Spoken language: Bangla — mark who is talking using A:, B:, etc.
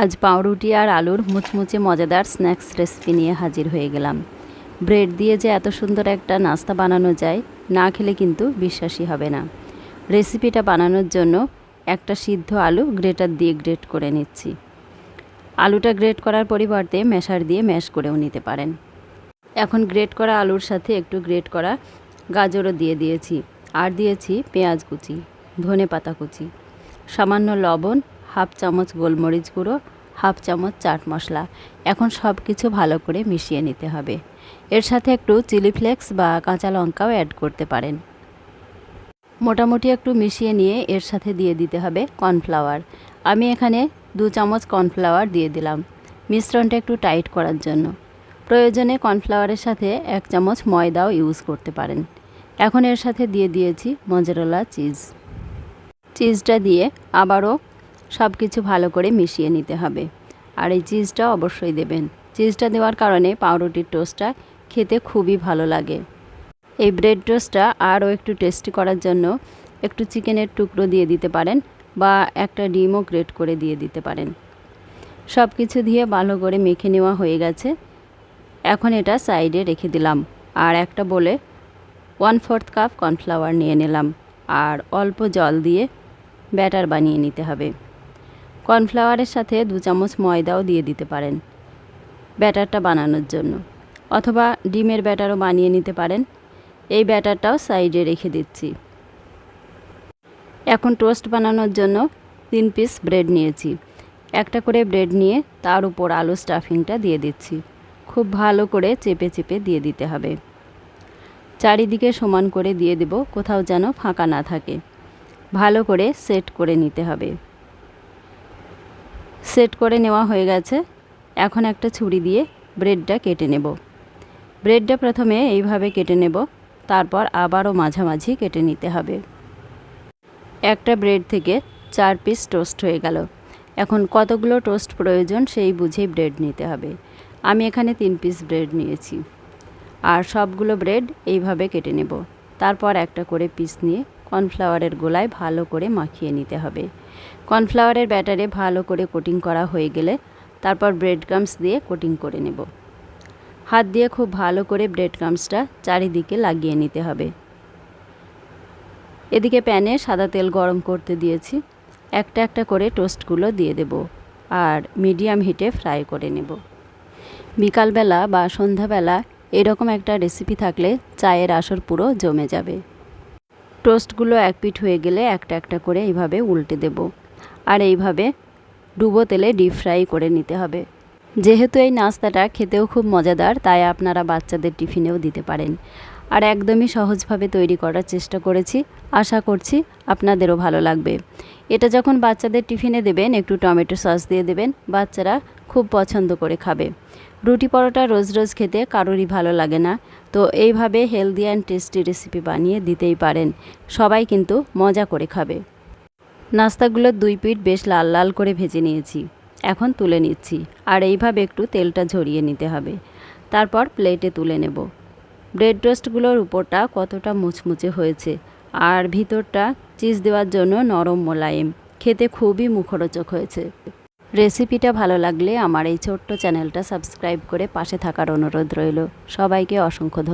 A: আজ পাউরুটি আর আলুর মুচমুচে মজাদার স্ন্যাক্স রেসিপি নিয়ে হাজির হয়ে গেলাম। ব্রেড দিয়ে যে এত সুন্দর একটা নাস্তা বানানো যায়, না খেলে কিন্তু বিশ্বাসই হবে না। রেসিপিটা বানানোর জন্য একটা সিদ্ধ আলু গ্রেটার দিয়ে গ্রেট করে নিচ্ছি। আলুটা গ্রেট করার পরিবর্তে ম্যাশার দিয়ে ম্যাশ করেও নিতে পারেন। এখন গ্রেট করা আলুর সাথে একটু গ্রেট করা গাজরও দিয়ে দিয়েছি, আর দিয়েছি পেঁয়াজ কুচি, ধনেপাতা কুচি, সামান্য লবণ, হাফ চামচ গোলমরিচ গুঁড়ো, হাফ চামচ চাট মশলা। এখন সব কিছু ভালো করে মিশিয়ে নিতে হবে। এর সাথে একটু চিলি ফ্লেক্স বা কাঁচা লঙ্কাও অ্যাড করতে পারেন। মোটামুটি একটু মিশিয়ে নিয়ে এর সাথে দিয়ে দিতে হবে কর্নফ্লাওয়ার। আমি এখানে 2 চামচ কর্নফ্লাওয়ার দিয়ে দিলাম মিশ্রণটা একটু টাইট করার জন্য। প্রয়োজনে কর্নফ্লাওয়ারের সাথে 1 চামচ ময়দাও ইউজ করতে পারেন। এখন এর সাথে দিয়ে দিয়েছি মজেরেলা চিজ। চিজটা দিয়ে আবারও সব কিছু ভালো করে মিশিয়ে নিতে হবে। আর এই চিজটা অবশ্যই দেবেন। চিজটা দেওয়ার কারণে পাউরুটির টোস্টটা খেতে খুবই ভালো লাগে। এই ব্রেড টোস্টটা আরও একটু টেস্টি করার জন্য একটু চিকেনের টুকরো দিয়ে দিতে পারেন, বা একটা ডিমও গ্রেট করে দিয়ে দিতে পারেন। সব কিছু দিয়ে ভালো করে মেখে নেওয়া হয়ে গেছে। এখন এটা সাইডে রেখে দিলাম, আর একটা বলে 1/4 কাপ কর্নফ্লাওয়ার নিয়ে নিলাম, আর অল্প জল দিয়ে ব্যাটার বানিয়ে নিতে হবে। কর্নফ্লাওয়ারের সাথে 2 চামচ ময়দাও দিয়ে দিতে পারেন ব্যাটারটা বানানোর জন্য, অথবা ডিমের ব্যাটারও বানিয়ে নিতে পারেন। এই ব্যাটারটাও সাইডে রেখে দিচ্ছি। এখন টোস্ট বানানোর জন্য 3 পিস ব্রেড নিয়েছি। একটা করে ব্রেড নিয়ে তার উপর আলু স্টাফিংটা দিয়ে দিচ্ছি। খুব ভালো করে চেপে চেপে দিয়ে দিতে হবে। চারিদিকে সমান করে দিয়ে দেব, কোথাও যেন ফাঁকা না থাকে। ভালো করে সেট করে নিতে হবে। সেট করে নেওয়া হয়ে গেছে। এখন একটা ছুরি দিয়ে ব্রেডটা কেটে নেব। ব্রেডটা প্রথমে এইভাবে কেটে নেব, তারপর আবারও মাঝামাঝি কেটে নিতে হবে। একটা ব্রেড থেকে 4 পিস টোস্ট হয়ে গেল। এখন কতগুলো টোস্ট প্রয়োজন সেই বুঝেই ব্রেড নিতে হবে। আমি এখানে 3 পিস ব্রেড নিয়েছি, আর সবগুলো ব্রেড এইভাবে কেটে নেব। তারপর একটা করে পিস নিয়ে কর্নফ্লাওয়ারের গোলায় ভালো করে মাখিয়ে নিতে হবে। কর্নফ্লাওয়ারের ব্যাটারে ভালো করে কোটিং করা হয়ে গেলে তারপর ব্রেড ক্রাম্বস দিয়ে কোটিং করে নেব। হাত দিয়ে খুব ভালো করে ব্রেড ক্রাম্বসটা চারিদিকে লাগিয়ে নিতে হবে। এদিকে প্যানে সাদা তেল গরম করতে দিয়েছি। একটা একটা করে টোস্টগুলো দিয়ে দেব, আর মিডিয়াম হিটে ফ্রাই করে নেব। বিকালবেলা বা সন্ধ্যাবেলা এরকম একটা রেসিপি থাকলে চায়ের আসর পুরো জমে যাবে। টোস্টগুলো এক পিঠ হয়ে গেলে একটা একটা করে এইভাবে উল্টে দেব, আর এইভাবে ডুবো তেলে ডিপ ফ্রাই করে নিতে হবে। যেহেতু এই নাস্তাটা খেতেও খুব মজাদার, তাই আপনারা বাচ্চাদের টিফিনেও দিতে পারেন। আর একদমই সহজভাবে তৈরি করার চেষ্টা করেছি। আশা করছি আপনাদেরও ভালো লাগবে। এটা যখন বাচ্চাদের টিফিনে দেবেন, একটু টমেটো সস দিয়ে দেবেন, বাচ্চারা খুব পছন্দ করে খাবে। রুটি পরোটা রোজ রোজ খেতে কারোরই ভালো লাগে না, তো এইভাবে হেলদি অ্যান্ড টেস্টি রেসিপি বানিয়ে দিতেই পারেন। সবাই কিন্তু মজা করে খাবে। নাস্তাগুলোর 2 পিঠ বেশ লাল লাল করে ভেজে নিয়েছি। এখন তুলে নিচ্ছি, আর এইভাবে একটু তেলটা ঝরিয়ে নিতে হবে। তারপর প্লেটে তুলে নেব। ব্রেড টোস্টগুলোর উপরটা কতটা মুচমুচে হয়েছে, আর ভিতরটা চিজ দেওয়ার জন্য নরম মোলায়েম। খেতে খুবই মুখরোচক হয়েছে। রেসিপিটা ভালো লাগলে আমার এই ছোট্ট চ্যানেলটা সাবস্ক্রাইব করে পাশে থাকার অনুরোধ রইল। সবাইকে অসংখ্য ধন্যবাদ।